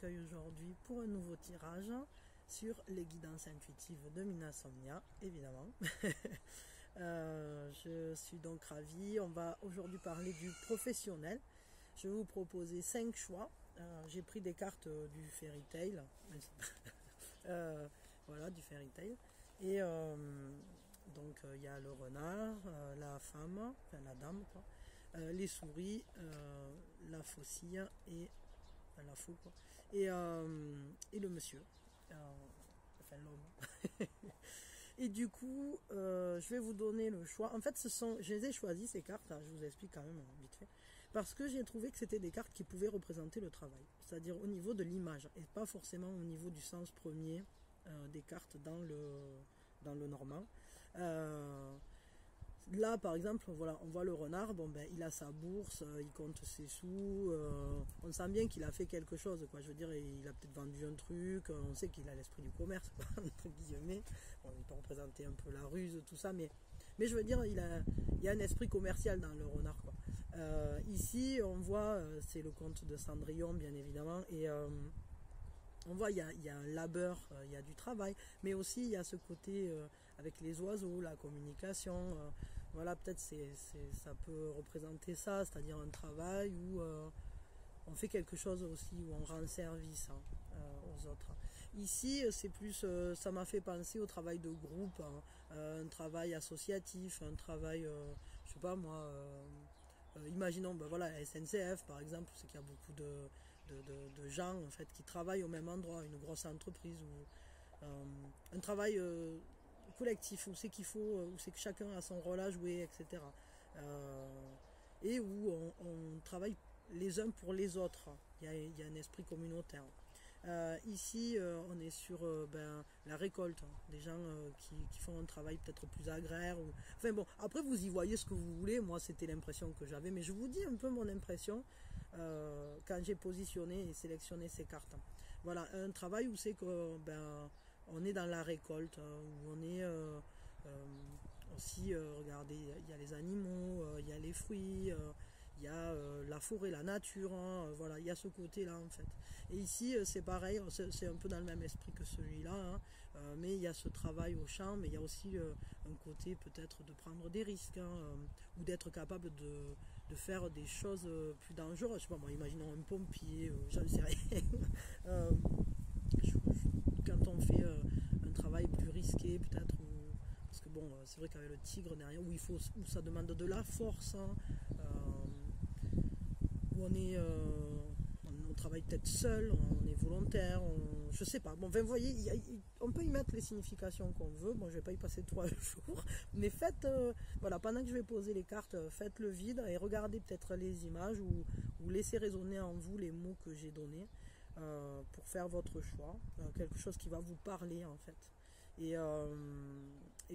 accueille aujourd'hui pour un nouveau tirage sur les guidances intuitives de Minasomnia, évidemment. Je suis donc ravie. On va aujourd'hui parler du professionnel. Je vais vous proposer 5 choix. J'ai pris des cartes du Fairy Tail. Voilà, du Fairy Tail. Et donc il y a le renard, la femme, enfin la dame, quoi, les souris, la faucille et la faux, quoi, et le monsieur, enfin l'homme. Et du coup, je vais vous donner le choix. En fait, je les ai choisis ces cartes, hein, je vous explique quand même vite fait, parce que j'ai trouvé que c'était des cartes qui pouvaient représenter le travail, c'est-à-dire au niveau de l'image, et pas forcément au niveau du sens premier des cartes dans le normand. Là, par exemple, voilà, on voit le renard, bon, ben, il a sa bourse, il compte ses sous, on sent bien qu'il a fait quelque chose, quoi. Je veux dire, il a peut-être vendu un truc, on sait qu'il a l'esprit du commerce, quoi, entre guillemets. Bon, il peut représenter un peu la ruse, tout ça, mais je veux dire, il y a un esprit commercial dans le renard, quoi. Ici, on voit, c'est le conte de Cendrillon, bien évidemment, et on voit, il y a un labeur, il y a du travail, mais aussi il y a ce côté avec les oiseaux, la communication. Voilà, peut-être ça peut représenter ça, c'est-à-dire un travail où on fait quelque chose aussi, où on rend service aux autres. Ici, c'est plus, ça m'a fait penser au travail de groupe, hein, un travail associatif, un travail, je sais pas moi, imaginons, ben voilà, la SNCF par exemple, c'est qu'il y a beaucoup de gens en fait qui travaillent au même endroit, une grosse entreprise ou un travail collectif où c'est qu'il faut, où c'est que chacun a son rôle à jouer, etc. Et où on travaille les uns pour les autres. Il y a un esprit communautaire. Ici, on est sur la récolte, hein, des gens qui font un travail peut-être plus agraire. Enfin bon, après vous y voyez ce que vous voulez. Moi, c'était l'impression que j'avais, mais je vous dis un peu mon impression quand j'ai positionné et sélectionné ces cartes. Voilà, un travail où c'est que on est dans la récolte, où on est aussi, regardez, il y a les animaux, il y a les fruits. Il y a la forêt, la nature, hein, voilà, il y a ce côté-là en fait. Et ici, c'est pareil, c'est un peu dans le même esprit que celui-là, hein, mais il y a ce travail au champ, mais il y a aussi un côté peut-être de prendre des risques, hein, ou d'être capable de faire des choses plus dangereuses. Je sais pas moi, imaginons un pompier, j'en sais rien. Quand on fait un travail plus risqué, peut-être, parce que bon, c'est vrai qu'avec le tigre derrière, où ça demande de la force, hein, où on travaille peut-être seul, on est volontaire, je sais pas. Bon, vous voyez, on peut y mettre les significations qu'on veut. Bon, je vais pas y passer 3 jours, mais faites, voilà, pendant que je vais poser les cartes, faites le vide et regardez peut-être les images ou laissez résonner en vous les mots que j'ai donnés pour faire votre choix, quelque chose qui va vous parler en fait. Et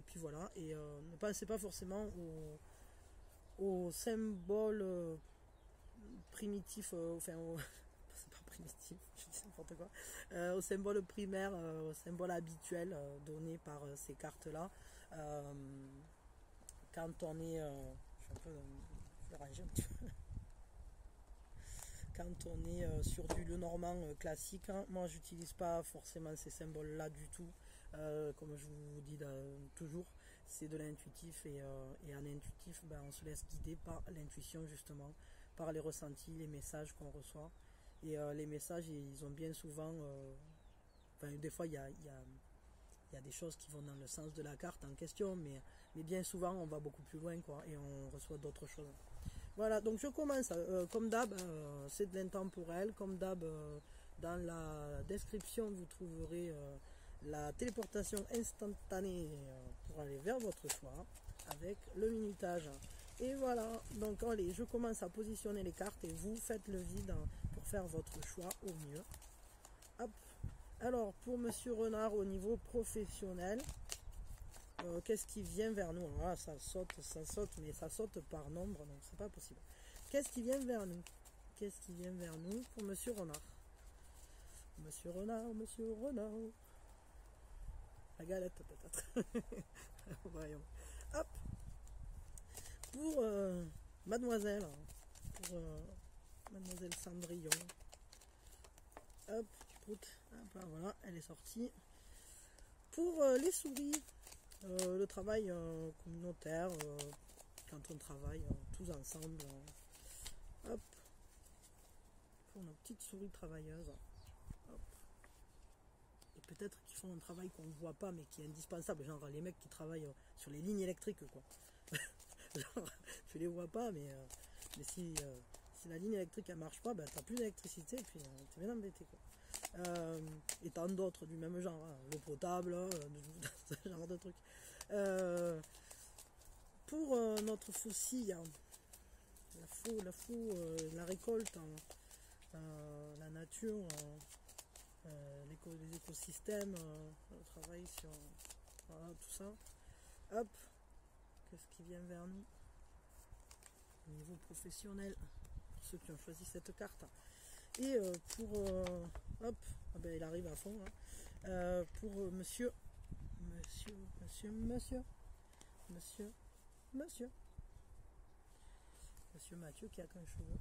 puis voilà, et ne pensez pas forcément au symbole primitif, enfin c'est pas primitif, je dis n'importe quoi, au symbole primaire, au symbole habituel donné par ces cartes là, quand on est, je vais ranger un petit peu. Quand on est sur du Lenormand classique, hein, moi j'utilise pas forcément ces symboles là du tout, comme je vous dis toujours, c'est de l'intuitif et en intuitif on se laisse guider par l'intuition justement, par les ressentis, les messages qu'on reçoit, et les messages ils ont bien souvent, des fois il y a des choses qui vont dans le sens de la carte en question, mais bien souvent on va beaucoup plus loin, quoi, et on reçoit d'autres choses. Voilà, donc je commence, comme d'hab, c'est de l'intemporel, comme d'hab, dans la description vous trouverez la téléportation instantanée pour aller vers votre choix, avec le minutage. Et voilà, donc allez, je commence à positionner les cartes et vous faites le vide pour faire votre choix au mieux. Hop. Alors, pour Monsieur Renard, au niveau professionnel, qu'est-ce qui vient vers nous? Ah, ça saute, mais ça saute par nombre, donc c'est pas possible. Qu'est-ce qui vient vers nous? Qu'est-ce qui vient vers nous pour Monsieur Renard? Monsieur Renard, Monsieur Renard. La galette peut-être. Voyons. Hop. Pour Mademoiselle, Mademoiselle Cendrillon. hop, hop là, voilà, elle est sortie. Pour les souris, le travail communautaire, quand on travaille tous ensemble, hop, pour nos petites souris travailleuses. Hop. Et peut-être qu'ils font un travail qu'on ne voit pas mais qui est indispensable, genre les mecs qui travaillent sur les lignes électriques, quoi. Genre, tu les vois pas, mais si la ligne électrique elle marche pas, ben, t'as plus d'électricité et puis t'es bien embêté, quoi. Et tant d'autres du même genre, hein, l'eau potable, ce genre de trucs. Pour notre faucille, la récolte, la nature, les écosystèmes, le travail sur voilà, tout ça. Hop, qu'est-ce qui vient vers nous au niveau professionnel, pour ceux qui ont choisi cette carte. Et pour hop, ah ben, il arrive à fond, hein. Pour monsieur Mathieu qui a qu'un cheveu.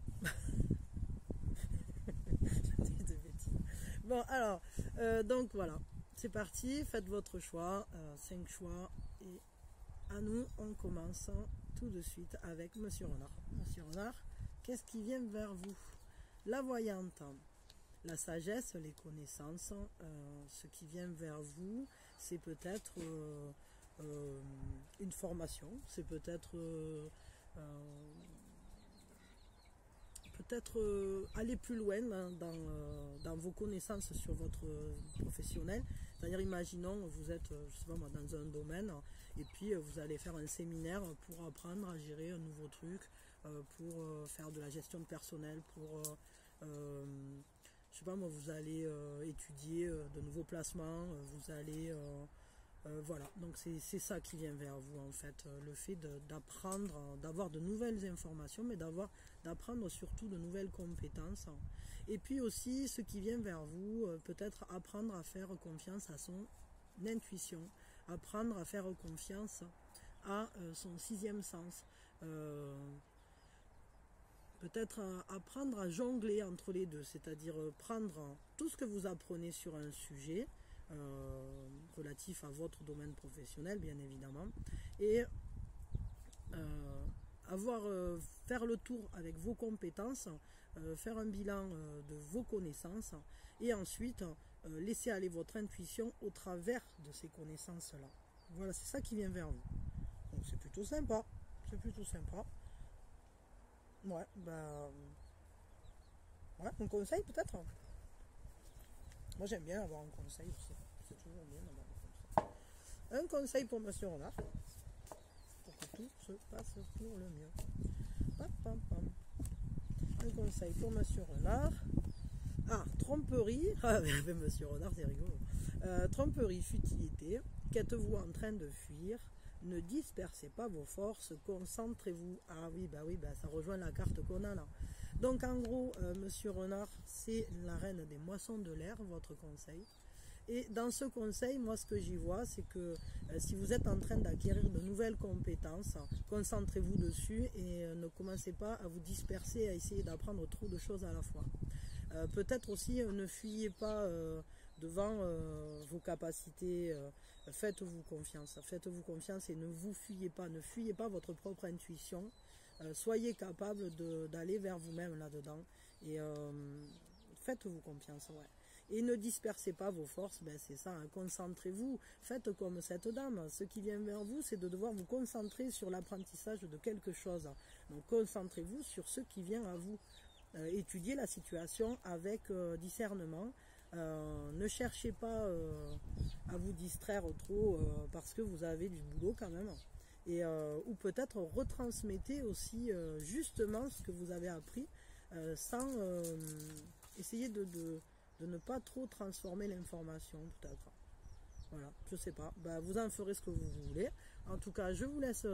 Des bêtises. Bon alors donc voilà, c'est parti, faites votre choix, 5 choix, et à nous on commence tout de suite avec Monsieur Renard. Monsieur Renard, qu'est-ce qui vient vers vous? La voyante, la sagesse, les connaissances, ce qui vient vers vous, c'est peut-être une formation, c'est peut-être aller plus loin dans vos connaissances sur votre professionnel. C'est-à-dire, imaginons, vous êtes, je sais pas moi, dans un domaine, et puis vous allez faire un séminaire pour apprendre à gérer un nouveau truc, pour faire de la gestion de personnel, pour je sais pas moi, vous allez étudier de nouveaux placements, vous allez voilà, donc c'est ça qui vient vers vous en fait, le fait d'apprendre, d'avoir de nouvelles informations, mais d'apprendre surtout de nouvelles compétences. Et puis aussi, ce qui vient vers vous, peut-être apprendre à faire confiance à son intuition, apprendre à faire confiance à son sixième sens. Peut-être apprendre à jongler entre les deux, c'est-à-dire prendre tout ce que vous apprenez sur un sujet, relatif à votre domaine professionnel bien évidemment, et faire le tour avec vos compétences, faire un bilan de vos connaissances, et ensuite laisser aller votre intuition au travers de ces connaissances là. Voilà, c'est ça qui vient vers vous, donc c'est plutôt sympa, ouais, ben ouais, un conseil peut-être. Moi j'aime bien avoir un conseil aussi. C'est toujours bien d'avoir un conseil. Un conseil pour Monsieur Renard, pour que tout se passe pour le mieux. Pam, pam, pam. Un conseil pour Monsieur Renard. Ah, tromperie. Ah, Monsieur Renard, c'est rigolo. Tromperie, futilité. Qu'êtes-vous en train de fuir? Ne dispersez pas vos forces, concentrez-vous. Ah oui, bah ça rejoint la carte qu'on a là. Donc en gros, Monsieur Renard, c'est la reine des moissons de l'air, votre conseil. Et dans ce conseil, moi ce que j'y vois, c'est que si vous êtes en train d'acquérir de nouvelles compétences, concentrez-vous dessus et ne commencez pas à vous disperser, à essayer d'apprendre trop de choses à la fois. Peut-être aussi, ne fuyez pas devant vos capacités, faites-vous confiance et ne vous fuyez pas votre propre intuition. Soyez capable d'aller vers vous-même là-dedans et faites-vous confiance, ouais. Et ne dispersez pas vos forces, ben c'est ça, hein, concentrez-vous, faites comme cette dame, ce qui vient vers vous, c'est de devoir vous concentrer sur l'apprentissage de quelque chose. Donc concentrez-vous sur ce qui vient à vous. Étudiez la situation avec discernement, ne cherchez pas à vous distraire trop parce que vous avez du boulot quand même. Et, ou peut-être retransmettez aussi justement ce que vous avez appris sans essayer de ne pas trop transformer l'information peut-être. Voilà, je sais pas, bah, vous en ferez ce que vous voulez. En tout cas, je vous laisse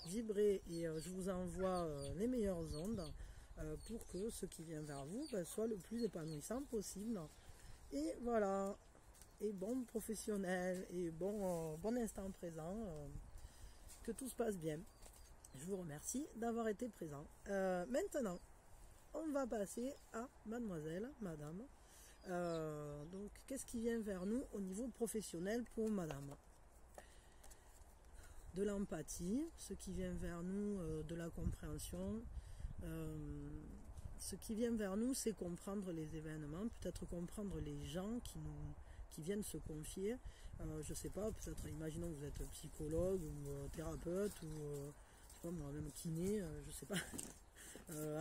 vibrer et je vous envoie les meilleures ondes pour que ce qui vient vers vous soit le plus épanouissant possible. Et voilà, et bon professionnel et bon instant présent. Que tout se passe bien. Je vous remercie d'avoir été présent. Maintenant, on va passer à mademoiselle, madame, Donc, qu'est-ce qui vient vers nous au niveau professionnel pour madame? De l'empathie, ce qui vient vers nous, de la compréhension. Ce qui vient vers nous, c'est comprendre les événements, peut-être comprendre les gens qui viennent se confier. Je sais pas, peut-être, imaginons que vous êtes psychologue ou thérapeute ou je sais pas moi, même kiné, je sais pas,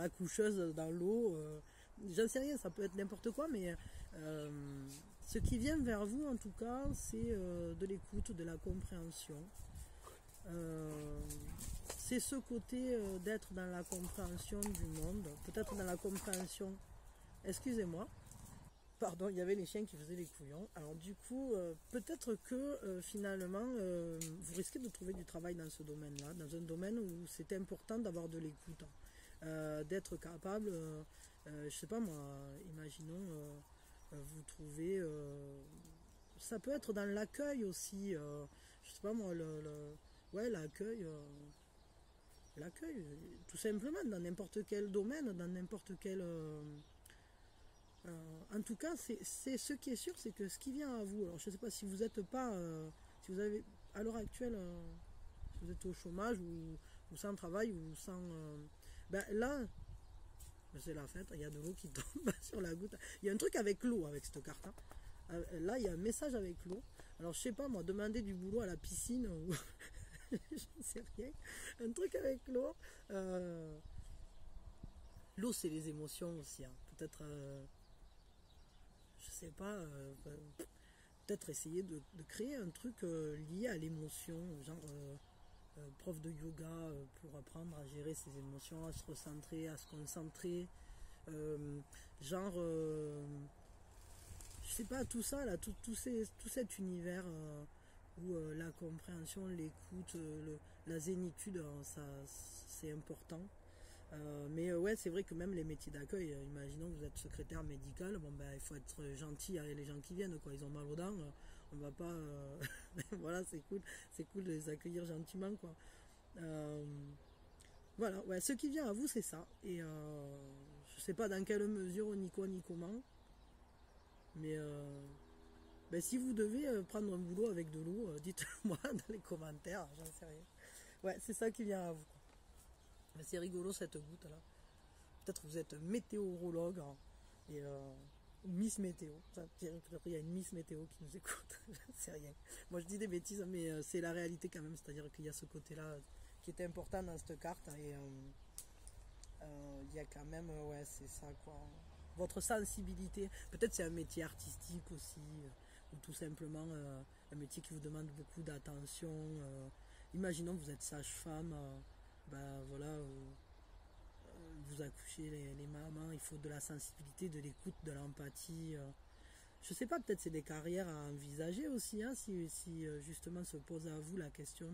accoucheuse dans l'eau, j'en sais rien, ça peut être n'importe quoi, mais ce qui vient vers vous en tout cas, c'est de l'écoute, de la compréhension. C'est ce côté d'être dans la compréhension du monde, peut-être dans la compréhension, excusez-moi, pardon, il y avait les chiens qui faisaient les couillons. Alors du coup, peut-être que finalement, vous risquez de trouver du travail dans ce domaine-là, dans un domaine où c'est important d'avoir de l'écoute, d'être capable, je sais pas moi, imaginons, vous trouvez, ça peut être dans l'accueil aussi, je sais pas moi, ouais, l'accueil. L'accueil, tout simplement, dans n'importe quel domaine, dans n'importe quel... en tout cas, c'est ce qui est sûr, c'est que ce qui vient à vous, alors je ne sais pas si vous n'êtes pas, si vous avez, à l'heure actuelle, si vous êtes au chômage ou sans travail ou sans... ben là, c'est la fête, il y a de l'eau qui tombe sur la goutte. Il y a un truc avec l'eau, avec cette carte. Hein. Là, il y a un message avec l'eau. Alors, je sais pas, moi, demander du boulot à la piscine ou... je ne sais rien. Un truc avec l'eau. L'eau, c'est les émotions aussi. Hein. Peut-être, je sais pas, peut-être essayer de créer un truc lié à l'émotion, genre prof de yoga pour apprendre à gérer ses émotions, à se recentrer, à se concentrer. Genre, je sais pas, tout ça, là, tout cet univers où la compréhension, l'écoute, la zénitude, ça, c'est important. Mais ouais, c'est vrai que même les métiers d'accueil, imaginons que vous êtes secrétaire médical, bon ben il faut être gentil avec les gens qui viennent, quoi. Ils ont mal aux dents, on va pas, voilà, c'est cool de les accueillir gentiment, quoi. Voilà, ouais, ce qui vient à vous, c'est ça. Et je sais pas dans quelle mesure, ni quoi, ni comment, mais ben, si vous devez prendre un boulot avec de l'eau, dites-moi dans les commentaires, j'en sais rien. Ouais, c'est ça qui vient à vous, quoi. Mais c'est rigolo cette goutte là. Peut-être que vous êtes météorologue hein, et Miss Météo. Il y a une Miss Météo qui nous écoute. Je ne sais rien. Moi je dis des bêtises, mais c'est la réalité quand même. C'est-à-dire qu'il y a ce côté-là qui est important dans cette carte. Et il y a quand même, ouais, c'est ça quoi. Votre sensibilité. Peut-être c'est un métier artistique aussi, ou tout simplement un métier qui vous demande beaucoup d'attention. Imaginons que vous êtes sage-femme. Ben voilà. Vous accouchez les mamans, il faut de la sensibilité, de l'écoute, de l'empathie. Je sais pas, peut-être c'est des carrières à envisager aussi, hein, si justement se pose à vous la question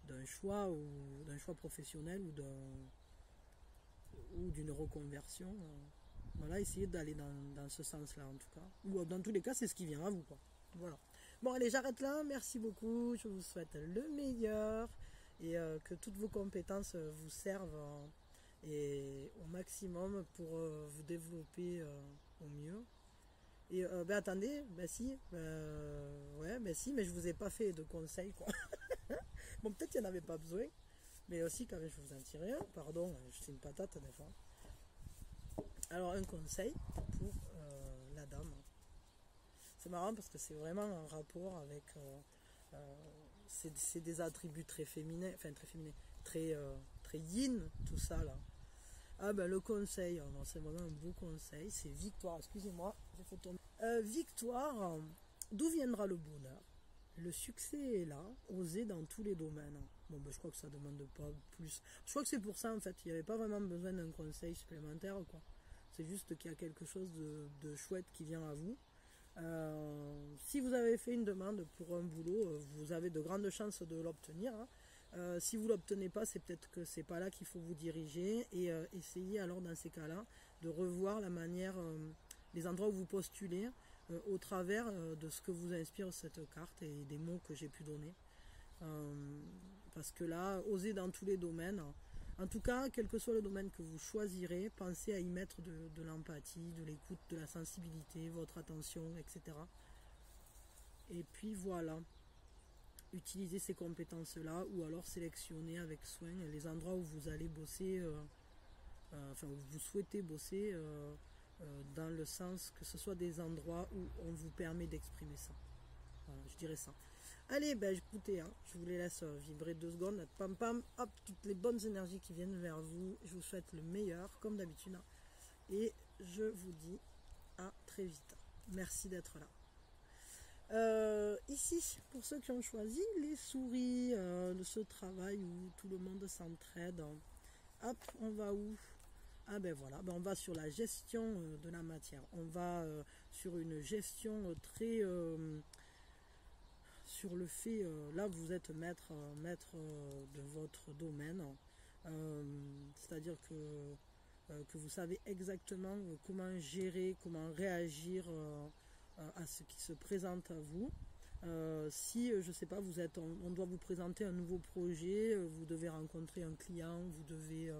d'un choix ou d'un choix professionnel ou d'une reconversion. Voilà, essayez d'aller dans ce sens-là en tout cas. Ou dans tous les cas, c'est ce qui vient à vous, quoi. Voilà. Bon, allez, j'arrête là. Merci beaucoup. Je vous souhaite le meilleur et que toutes vos compétences vous servent. Et au maximum pour vous développer au mieux. Et ben attendez, ben si, ouais, ben si, mais je vous ai pas fait de conseils quoi. Bon peut-être qu'il n'y en avait pas besoin, mais aussi quand même je vous en tire un, pardon, je suis une patate des fois. Alors un conseil pour la dame. C'est marrant parce que c'est vraiment un rapport avec, c'est des attributs très féminins, enfin très féminins, très yin tout ça là. Ah ben le conseil, c'est vraiment un beau conseil, c'est Victoire, excusez-moi, j'ai fait tomber. Victoire, d'où viendra le bonheur? Le succès est là, osez dans tous les domaines. Bon ben je crois que ça demande pas plus. Je crois que c'est pour ça en fait, il n'y avait pas vraiment besoin d'un conseil supplémentaire quoi. C'est juste qu'il y a quelque chose de chouette qui vient à vous. Si vous avez fait une demande pour un boulot, vous avez de grandes chances de l'obtenir. Hein. Si vous ne l'obtenez pas, c'est peut-être que c'est pas là qu'il faut vous diriger et essayez alors dans ces cas-là de revoir la manière, les endroits où vous postulez au travers de ce que vous inspire cette carte et des mots que j'ai pu donner. Parce que là, osez dans tous les domaines, En tout cas, quel que soit le domaine que vous choisirez, pensez à y mettre de l'empathie, de l'écoute, de la sensibilité, votre attention, etc. Et puis voilà, utilisez ces compétences-là ou alors sélectionnez avec soin les endroits où vous allez bosser, enfin où vous souhaitez bosser, dans le sens que ce soit des endroits où on vous permet d'exprimer ça. Voilà, je dirais ça. Allez, ben écoutez, hein, je vous les laisse vibrer 2 secondes. Pam pam, hop, toutes les bonnes énergies qui viennent vers vous. Je vous souhaite le meilleur, comme d'habitude. Et je vous dis à très vite. Merci d'être là. Ici, pour ceux qui ont choisi les souris de ce travail où tout le monde s'entraide, hop, on va où? Ah ben voilà, ben on va sur la gestion de la matière. On va sur une gestion très... sur le fait, là vous êtes maître de votre domaine, c'est-à-dire que vous savez exactement comment gérer, comment réagir à ce qui se présente à vous. Si, je sais pas, on doit vous présenter un nouveau projet, vous devez rencontrer un client, vous devez,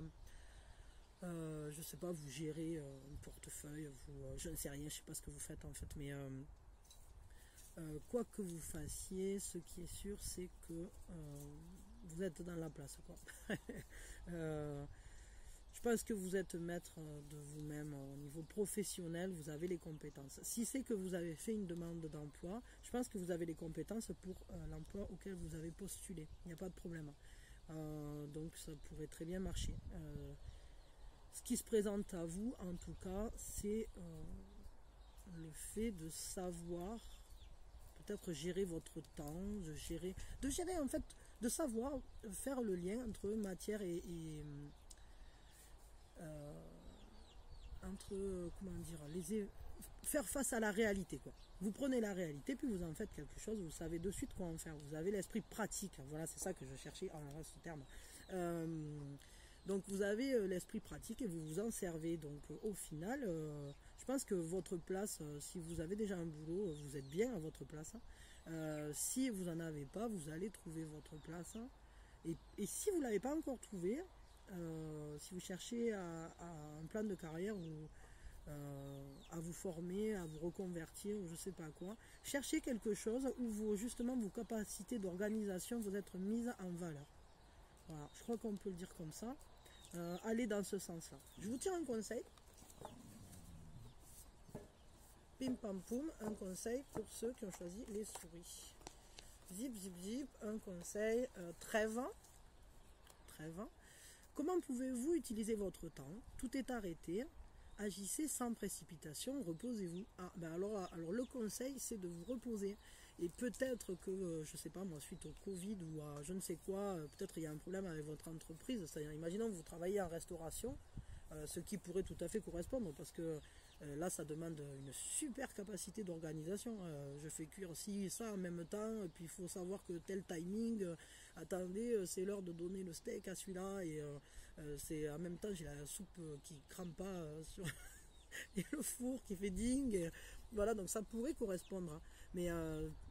je sais pas, vous gérez un portefeuille, je ne sais rien, je sais pas ce que vous faites en fait, mais quoi que vous fassiez, ce qui est sûr, c'est que vous êtes dans la place, quoi. Je pense que vous êtes maître de vous-même au niveau professionnel, vous avez les compétences. Si c'est que vous avez fait une demande d'emploi, je pense que vous avez les compétences pour l'emploi auquel vous avez postulé. Il n'y a pas de problème. Donc ça pourrait très bien marcher. Ce qui se présente à vous, en tout cas, c'est le fait de savoir peut-être gérer votre temps, de gérer en fait, de savoir faire le lien entre matière et entre, comment dire, faire face à la réalité, quoi. Vous prenez la réalité, puis vous en faites quelque chose, vous savez de suite quoi en faire. Vous avez l'esprit pratique, voilà, c'est ça que je cherchais en ce terme. Donc vous avez l'esprit pratique et vous vous en servez. Donc au final, je pense que votre place, si vous avez déjà un boulot, vous êtes bien à votre place. Si vous n'en avez pas, vous allez trouver votre place. Et si vous ne l'avez pas encore trouvé, si vous cherchez à un plan de carrière ou à vous former, à vous reconvertir ou je sais pas quoi, cherchez quelque chose où justement vos capacités d'organisation vont être mises en valeur. Voilà, je crois qu'on peut le dire comme ça. Allez dans ce sens-là. Je vous tire un conseil. Pim pam poum, un conseil pour ceux qui ont choisi les souris. Zip zip zip, un conseil. Trêve. Comment pouvez-vous utiliser votre temps? Tout est arrêté. Agissez sans précipitation, reposez-vous. Ah, ben alors le conseil, c'est de vous reposer. Et peut-être que, je sais pas moi, suite au Covid ou à je ne sais quoi, peut-être il y a un problème avec votre entreprise. C'est-à-dire, imaginons que vous travaillez en restauration, ce qui pourrait tout à fait correspondre, parce que là, ça demande une super capacité d'organisation. Je fais cuire ci et ça en même temps, et puis il faut savoir que tel timing, attendez, c'est l'heure de donner le steak à celui-là, et c'est en même temps, j'ai la soupe qui crame pas sur... et le four qui fait ding, et voilà, donc ça pourrait correspondre. Hein. Mais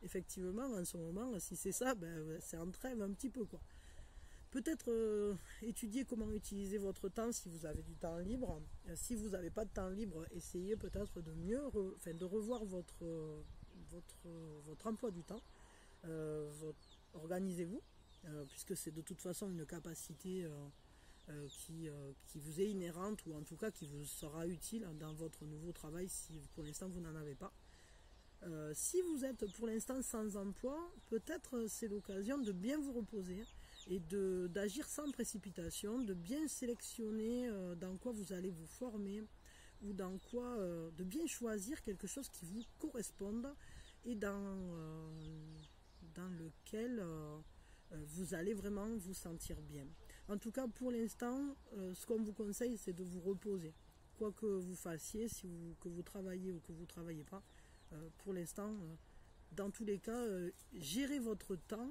effectivement, en ce moment, si c'est ça, ben, c'est en trêve un petit peu, quoi. Peut-être étudier comment utiliser votre temps si vous avez du temps libre. Si vous n'avez pas de temps libre, essayez peut-être de mieux, de revoir votre emploi du temps. Organisez-vous, puisque c'est de toute façon une capacité qui vous est inhérente, ou en tout cas qui vous sera utile dans votre nouveau travail si pour l'instant vous n'en avez pas. Si vous êtes pour l'instant sans emploi, peut-être c'est l'occasion de bien vous reposer et d'agir sans précipitation, de bien sélectionner dans quoi vous allez vous former, ou dans quoi, de bien choisir quelque chose qui vous corresponde et dans lequel vous allez vraiment vous sentir bien. En tout cas, pour l'instant, ce qu'on vous conseille, c'est de vous reposer. Quoi que vous fassiez, que vous travaillez ou que vous ne travaillez pas, pour l'instant, dans tous les cas, gérez votre temps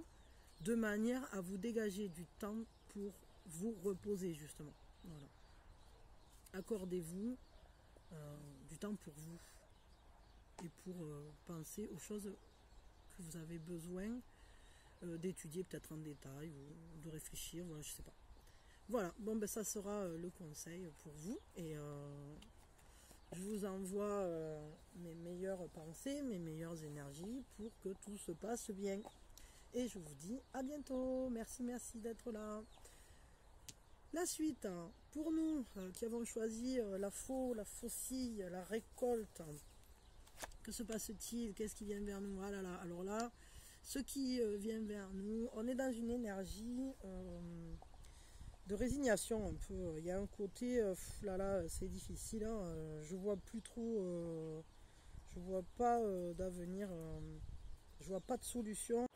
de manière à vous dégager du temps pour vous reposer, justement. Voilà. Accordez-vous du temps pour vous et pour penser aux choses que vous avez besoin d'étudier peut-être en détail ou de réfléchir, voilà, je sais pas. Voilà, bon ben ça sera le conseil pour vous. Et je vous envoie mes meilleures pensées, mes meilleures énergies pour que tout se passe bien. Et je vous dis à bientôt. Merci d'être là. La suite, pour nous qui avons choisi la faucille, la récolte, que se passe-t-il? Qu'est-ce qui vient vers nous? Ah là là, alors là, ce qui vient vers nous, on est dans une énergie de résignation un peu. Il y a un côté, là, c'est difficile, hein, je vois plus trop, je vois pas d'avenir, je vois pas de solution.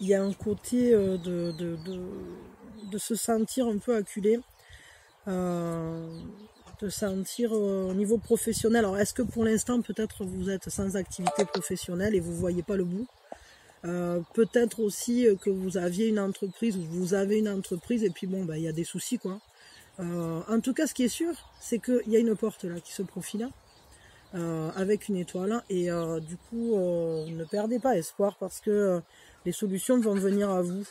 Il y a un côté de se sentir un peu acculé, de sentir au niveau professionnel. Alors est-ce que pour l'instant peut-être vous êtes sans activité professionnelle et vous voyez pas le bout? Peut-être aussi que vous aviez une entreprise, ou vous avez une entreprise et puis bon il y a des soucis quoi. En tout cas ce qui est sûr c'est qu'il y a une porte là qui se profile avec une étoile et du coup ne perdez pas espoir parce que les solutions vont venir à vous.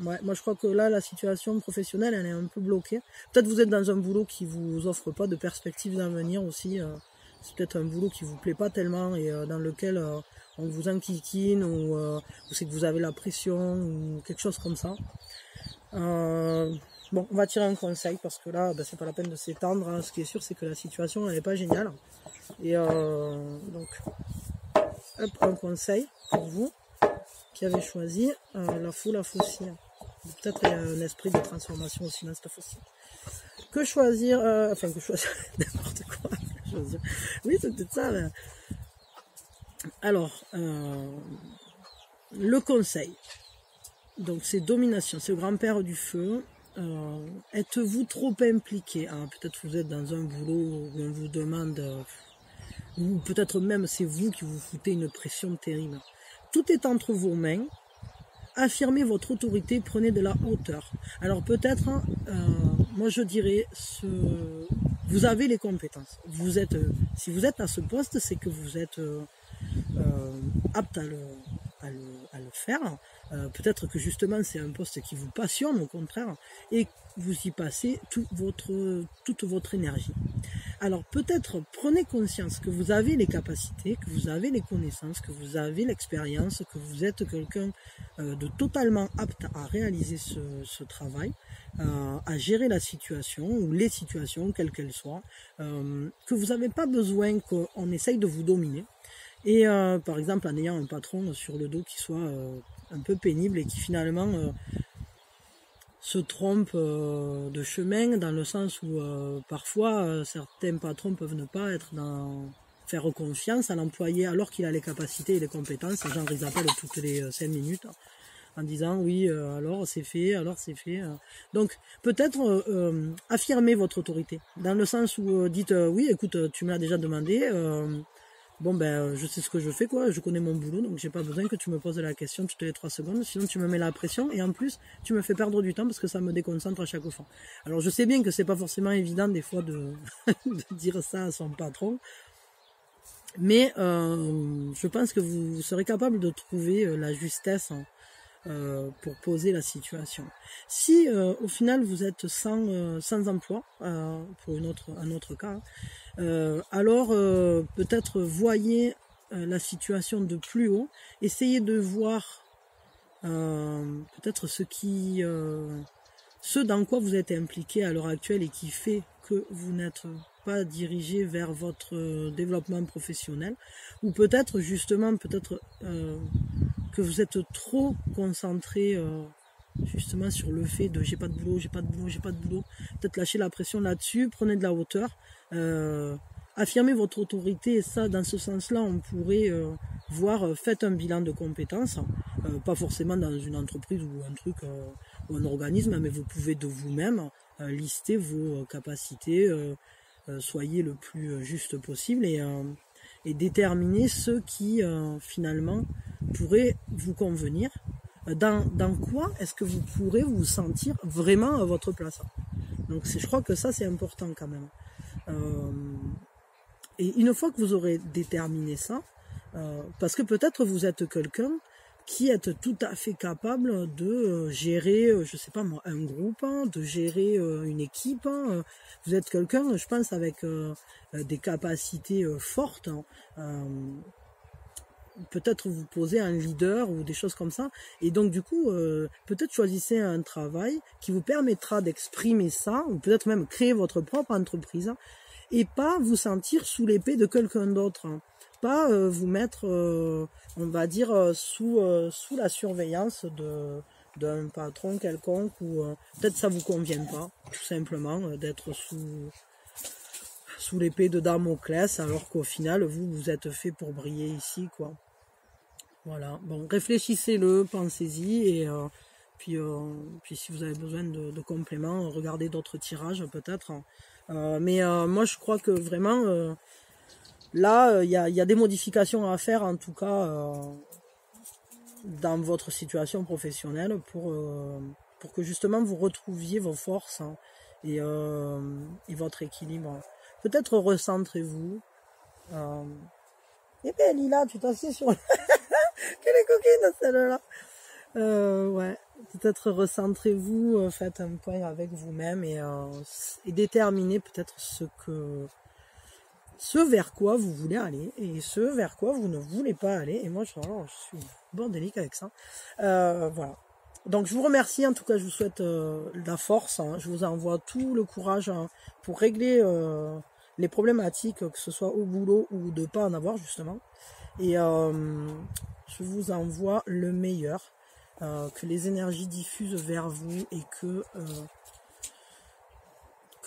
Ouais, moi je crois que là la situation professionnelle elle est un peu bloquée. Peut-être vous êtes dans un boulot qui vous offre pas de perspectives d'avenir aussi. C'est peut-être un boulot qui vous plaît pas tellement et dans lequel on vous enquiquine ou c'est que vous avez la pression ou quelque chose comme ça. Bon, on va tirer un conseil parce que là, c'est pas la peine de s'étendre. Hein. Ce qui est sûr, c'est que la situation, elle n'est pas géniale. Et donc, hop, un conseil pour vous qui avez choisi la faucille. Peut-être il y a un esprit de transformation aussi dans cette faucille. Que choisir n'importe quoi. Choisir. Oui, c'est peut-être ça. Mais... Alors, le conseil. Donc, c'est domination. C'est le grand-père du feu. Êtes-vous trop impliqué? Peut-être vous êtes dans un boulot où on vous demande, ou peut-être même c'est vous qui vous foutez une pression terrible. Tout est entre vos mains. Affirmez votre autorité, prenez de la hauteur. Alors peut-être, moi je dirais, vous avez les compétences. Si vous êtes à ce poste, c'est que vous êtes apte à le faire. Peut-être que justement c'est un poste qui vous passionne au contraire et vous y passez toute votre énergie. Alors peut-être prenez conscience que vous avez les capacités, que vous avez les connaissances, que vous avez l'expérience, que vous êtes quelqu'un de totalement apte à réaliser ce travail, à gérer la situation ou les situations quelles qu'elles soient, que vous n'avez pas besoin qu'on essaye de vous dominer. Et par exemple en ayant un patron sur le dos qui soit un peu pénible et qui finalement se trompe de chemin dans le sens où parfois certains patrons peuvent ne pas faire confiance à l'employé alors qu'il a les capacités et les compétences. Les gens ils appellent toutes les 5 minutes en disant oui alors c'est fait. Donc peut-être affirmer votre autorité dans le sens où dites oui écoute tu me l'as déjà demandé. Bon je sais ce que je fais quoi, je connais mon boulot donc j'ai pas besoin que tu me poses la question toutes les 3 secondes, sinon tu me mets la pression et en plus tu me fais perdre du temps parce que ça me déconcentre à chaque fois. Alors je sais bien que c'est pas forcément évident des fois de dire ça à son patron, mais je pense que vous serez capable de trouver la justesse pour poser la situation. Si au final vous êtes sans emploi, pour un autre cas, alors peut-être voyez la situation de plus haut, essayez de voir peut-être ce dans quoi vous êtes impliqué à l'heure actuelle et qui fait que vous n'êtes pas dirigé vers votre développement professionnel, ou peut-être justement que vous êtes trop concentré justement sur le fait de j'ai pas de boulot, peut-être lâcher la pression là-dessus, prenez de la hauteur, affirmez votre autorité, et ça dans ce sens-là on pourrait voir, faites un bilan de compétences, pas forcément dans une entreprise ou un truc ou un organisme, mais vous pouvez de vous-même lister vos capacités, soyez le plus juste possible et déterminer ceux qui finalement pourraient vous convenir. Dans quoi est-ce que vous pourrez vous sentir vraiment à votre place? Donc je crois que ça c'est important quand même. Et une fois que vous aurez déterminé ça, parce que peut-être vous êtes quelqu'un qui êtes tout à fait capable de gérer, je sais pas moi, un groupe, hein, de gérer une équipe. Hein. Vous êtes quelqu'un, je pense, avec des capacités fortes. Hein. Peut-être vous posez un leader ou des choses comme ça. Et donc du coup, peut-être choisissez un travail qui vous permettra d'exprimer ça, ou peut-être même créer votre propre entreprise, hein, et pas vous sentir sous l'épée de quelqu'un d'autre. Hein. Pas vous mettre, on va dire, sous la surveillance d'un patron quelconque, ou peut-être ça vous convient pas, tout simplement, d'être sous l'épée de Damoclès, alors qu'au final, vous êtes fait pour briller ici, quoi. Voilà, bon, réfléchissez-le, pensez-y, et puis si vous avez besoin de compléments, regardez d'autres tirages peut-être. Mais moi je crois que vraiment, là, il y a des modifications à faire, en tout cas, dans votre situation professionnelle, pour que justement vous retrouviez vos forces, hein, et votre équilibre. Peut-être recentrez-vous. Eh bien Lila, tu t'assieds sur... Quelle est coquine celle-là. Ouais, peut-être recentrez-vous, faites un point avec vous-même, et déterminez peut-être ce vers quoi vous voulez aller et ce vers quoi vous ne voulez pas aller. Et moi, je suis bordélique avec ça. Voilà. Donc, je vous remercie. En tout cas, je vous souhaite de la force. Hein. Je vous envoie tout le courage, hein, pour régler les problématiques, que ce soit au boulot ou de pas en avoir, justement. Et je vous envoie le meilleur, que les énergies diffusent vers vous, et que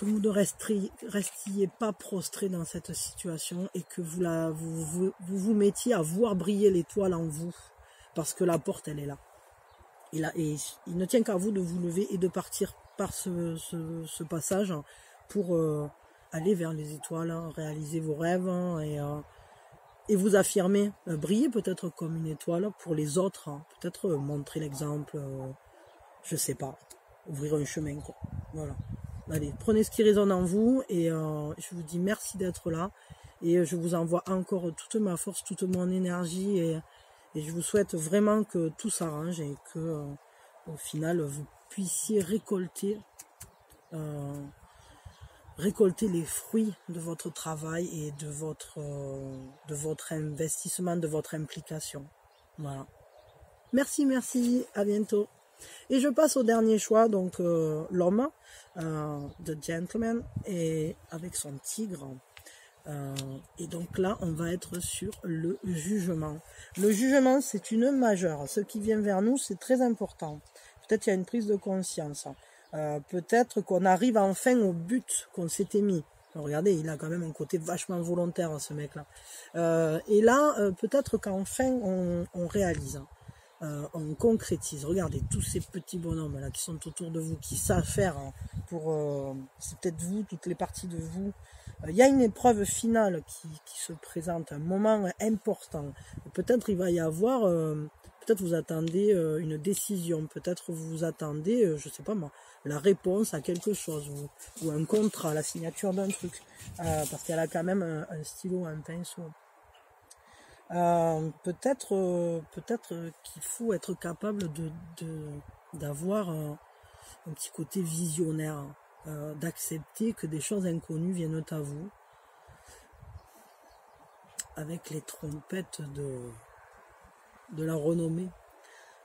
vous ne restiez pas prostré dans cette situation, et que vous mettiez à voir briller l'étoile en vous, parce que la porte, elle est là. Et il ne tient qu'à vous de vous lever et de partir par ce passage, pour aller vers les étoiles, hein, réaliser vos rêves, hein, et vous affirmer, briller peut-être comme une étoile pour les autres, hein, peut-être montrer l'exemple, je sais pas, ouvrir un chemin, quoi. Voilà. Allez, prenez ce qui résonne en vous, et je vous dis merci d'être là, et je vous envoie encore toute ma force, toute mon énergie, et je vous souhaite vraiment que tout s'arrange, et que au final vous puissiez récolter les fruits de votre travail et de votre investissement, de votre implication. Voilà. Merci, à bientôt. Et je passe au dernier choix, donc l'homme, The Gentleman, et avec son tigre. Et donc là, on va être sur le jugement. Le jugement, c'est une majeure. Ce qui vient vers nous, c'est très important. Peut-être qu'il y a une prise de conscience. Peut-être qu'on arrive enfin au but qu'on s'était mis. Regardez, il a quand même un côté vachement volontaire, ce mec-là. Et là, peut-être qu'enfin, on réalise. On concrétise. Regardez tous ces petits bonhommes là qui sont autour de vous, qui savent faire, hein, c'est peut-être vous, toutes les parties de vous. Il y a une épreuve finale qui se présente, un moment important. Peut-être il va y avoir, peut-être vous attendez une décision, peut-être vous attendez, je sais pas moi, la réponse à quelque chose, ou un contrat, la signature d'un truc, parce qu'elle a quand même un stylo, un pinceau. Peut-être qu'il faut être capable d'avoir un petit côté visionnaire, d'accepter que des choses inconnues viennent à vous, avec les trompettes de la renommée.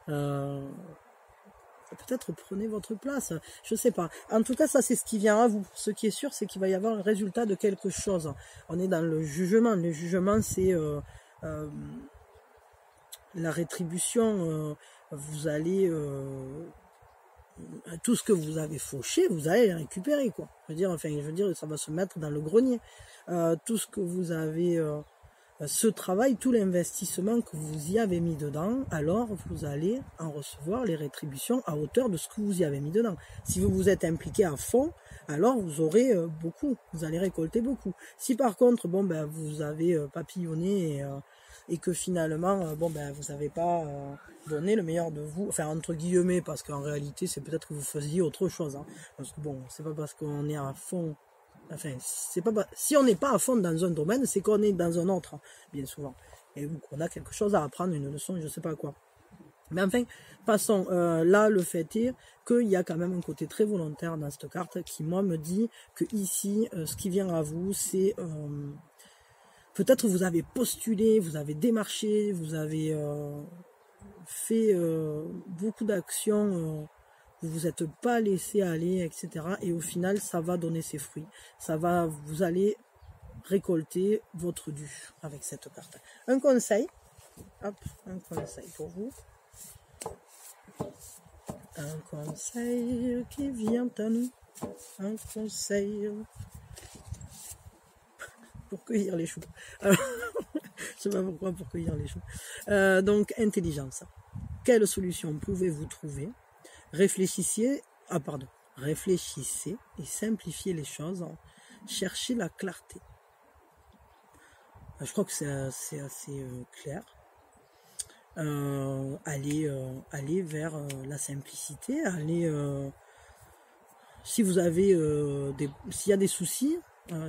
Peut-être prenez votre place, je sais pas. En tout cas, ça c'est ce qui vient à vous. Ce qui est sûr, c'est qu'il va y avoir un résultat de quelque chose. On est dans le jugement. Le jugement, c'est la rétribution. Vous allez tout ce que vous avez fauché, vous allez le récupérer, quoi. Je veux dire, ça va se mettre dans le grenier. Tout ce que vous avez, ce travail, tout l'investissement que vous y avez mis dedans, alors vous allez en recevoir les rétributions à hauteur de ce que vous y avez mis dedans. Si vous vous êtes impliqué à fond, alors vous aurez beaucoup, vous allez récolter beaucoup. Si par contre, vous avez papillonné, et que finalement, vous n'avez pas donné le meilleur de vous, enfin entre guillemets, parce qu'en réalité, c'est peut-être que vous faisiez autre chose, hein. Parce que c'est pas parce qu'on est à fond, enfin, si on n'est pas à fond dans un domaine, c'est qu'on est dans un autre, bien souvent. Et on a quelque chose à apprendre, une leçon, je sais pas quoi. Mais enfin, passons. Là, le fait est qu'il y a quand même un côté très volontaire dans cette carte qui, moi, me dit que ici, ce qui vient à vous, c'est... peut-être vous avez postulé, vous avez démarché, vous avez fait beaucoup d'actions, vous vous êtes pas laissé aller, etc. Et au final, ça va donner ses fruits. Vous allez récolter votre dû avec cette carte. Un conseil, hop, un conseil pour vous. Un conseil qui vient à nous. Un conseil pour cueillir les choux. Alors, je sais pas pourquoi pour cueillir les choux. Donc, intelligence. Quelle solution pouvez-vous trouver? Réfléchissez et simplifiez les choses. Cherchez la clarté. Je crois que c'est assez clair. Aller vers la simplicité, si vous avez s'il y a des soucis,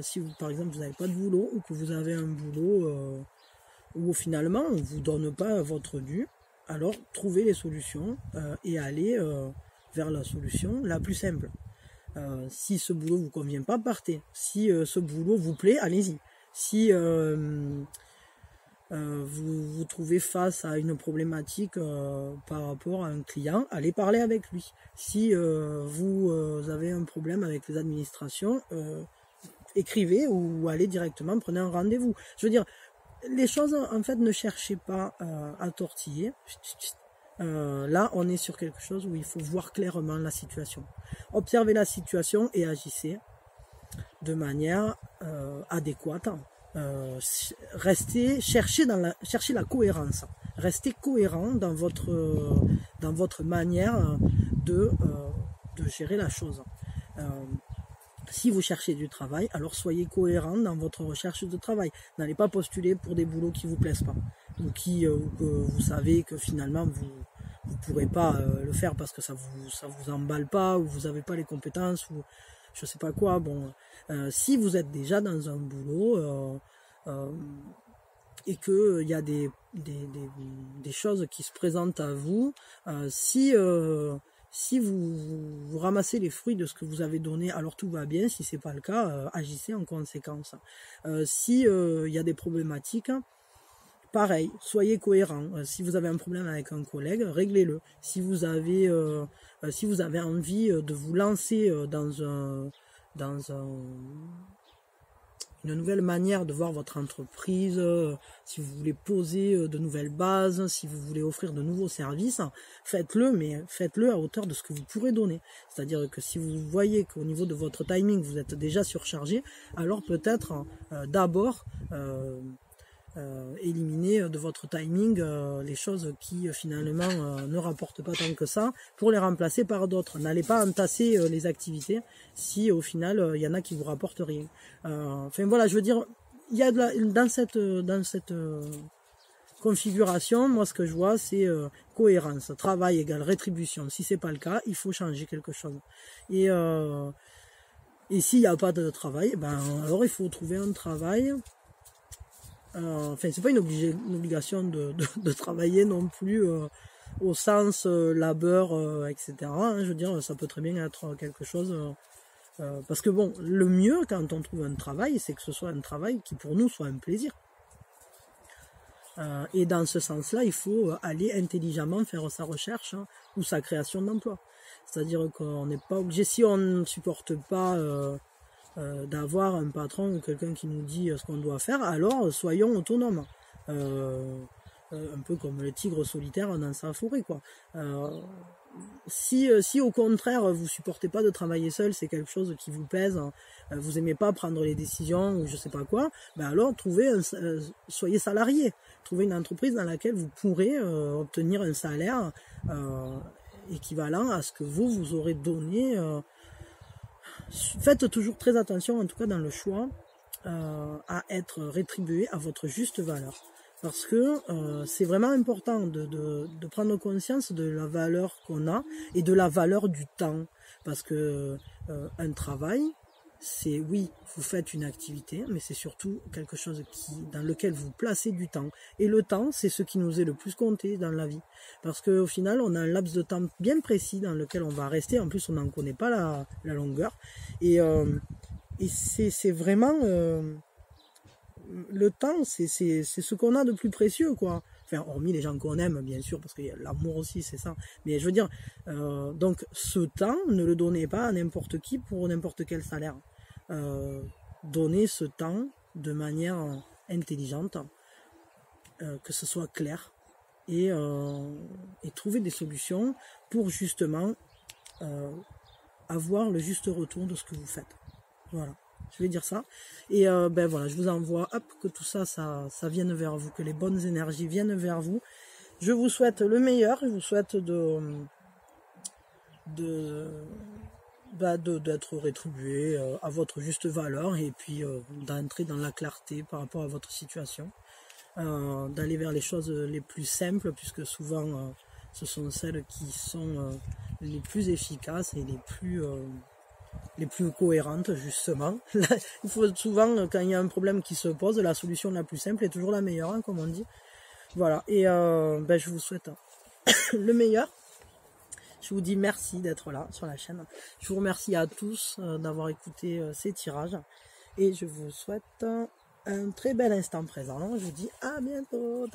si vous, par exemple vous n'avez pas de boulot ou que vous avez un boulot où finalement on ne vous donne pas votre dû, alors trouvez les solutions et allez vers la solution la plus simple. Si ce boulot vous convient pas, partez. Si ce boulot vous plaît, allez-y. Si vous vous trouvez face à une problématique par rapport à un client, allez parler avec lui. Si vous avez un problème avec les administrations, écrivez ou allez directement, prenez un rendez-vous. Je veux dire, les choses, en fait, ne cherchez pas à tortiller. Là, on est sur quelque chose où il faut voir clairement la situation. Observez la situation et agissez de manière adéquate. Cherchez la cohérence. Restez cohérent dans votre manière de gérer la chose. Si vous cherchez du travail, alors soyez cohérent dans votre recherche de travail. N'allez pas postuler pour des boulots qui vous plaisent pas ou que vous savez que finalement vous pourrez pas le faire parce que ça vous emballe pas ou vous n'avez pas les compétences ou je sais pas quoi. Bon, si vous êtes déjà dans un boulot et que il y a des choses qui se présentent à vous, si vous ramassez les fruits de ce que vous avez donné, alors tout va bien. Si c'est pas le cas, agissez en conséquence. Si il y a des problématiques, pareil, soyez cohérent. Si vous avez un problème avec un collègue, réglez-le. Si vous avez envie de vous lancer dans une nouvelle manière de voir votre entreprise, si vous voulez poser de nouvelles bases, si vous voulez offrir de nouveaux services, faites-le, mais faites-le à hauteur de ce que vous pourrez donner. C'est-à-dire que si vous voyez qu'au niveau de votre timing, vous êtes déjà surchargé, alors peut-être d'abord éliminer de votre timing les choses qui finalement ne rapportent pas tant que ça pour les remplacer par d'autres. N'allez pas entasser les activités si au final il y en a qui vous rapportent rien. Enfin voilà, je veux dire, il y a dans cette configuration, moi ce que je vois c'est cohérence, travail égale rétribution. Si c'est pas le cas, il faut changer quelque chose. Et s'il n'y a pas de travail, ben alors il faut trouver un travail. Enfin, c'est pas une obligation de travailler non plus au sens labeur, etc. Hein, je veux dire, ça peut très bien être quelque chose... parce que bon, le mieux quand on trouve un travail, c'est que ce soit un travail qui pour nous soit un plaisir. Et dans ce sens-là, il faut aller intelligemment faire sa recherche ou sa création d'emploi. C'est-à-dire qu'on n'est pas obligé, si on ne supporte pas... d'avoir un patron ou quelqu'un qui nous dit ce qu'on doit faire, alors soyons autonomes. Un peu comme le tigre solitaire dans sa forêt, quoi. Si au contraire vous supportez pas de travailler seul, c'est quelque chose qui vous pèse, vous aimez pas prendre les décisions ou je sais pas quoi, ben alors soyez salarié, trouvez une entreprise dans laquelle vous pourrez obtenir un salaire équivalent à ce que vous aurez donné. Faites toujours très attention, en tout cas dans le choix, à être rétribué à votre juste valeur. Parce que c'est vraiment important de prendre conscience de la valeur qu'on a et de la valeur du temps. Parce que un travail, c'est oui, vous faites une activité, mais c'est surtout quelque chose dans lequel vous placez du temps. Et le temps, c'est ce qui nous est le plus compté dans la vie. Parce qu'au final, on a un laps de temps bien précis dans lequel on va rester. En plus, on n'en connaît pas la longueur. Et c'est vraiment... le temps, c'est ce qu'on a de plus précieux, quoi. Enfin, hormis les gens qu'on aime, bien sûr, parce que l'amour aussi, c'est ça. Mais je veux dire, donc ce temps, ne le donnez pas à n'importe qui pour n'importe quel salaire. Donnez ce temps de manière intelligente, que ce soit clair, et trouver des solutions pour justement avoir le juste retour de ce que vous faites. Voilà. Je vais dire ça. Et ben voilà, je vous envoie, hop, que tout ça, ça vienne vers vous, que les bonnes énergies viennent vers vous. Je vous souhaite le meilleur, je vous souhaite d'être rétribué à votre juste valeur et puis d'entrer dans la clarté par rapport à votre situation, d'aller vers les choses les plus simples, puisque souvent ce sont celles qui sont les plus efficaces et les plus cohérentes, justement. Il faut souvent, quand il y a un problème qui se pose, la solution la plus simple est toujours la meilleure, hein, comme on dit. Voilà, et ben, je vous souhaite le meilleur. Je vous dis merci d'être là sur la chaîne. Je vous remercie à tous d'avoir écouté ces tirages. Et je vous souhaite un très bel instant présent. Je vous dis à bientôt.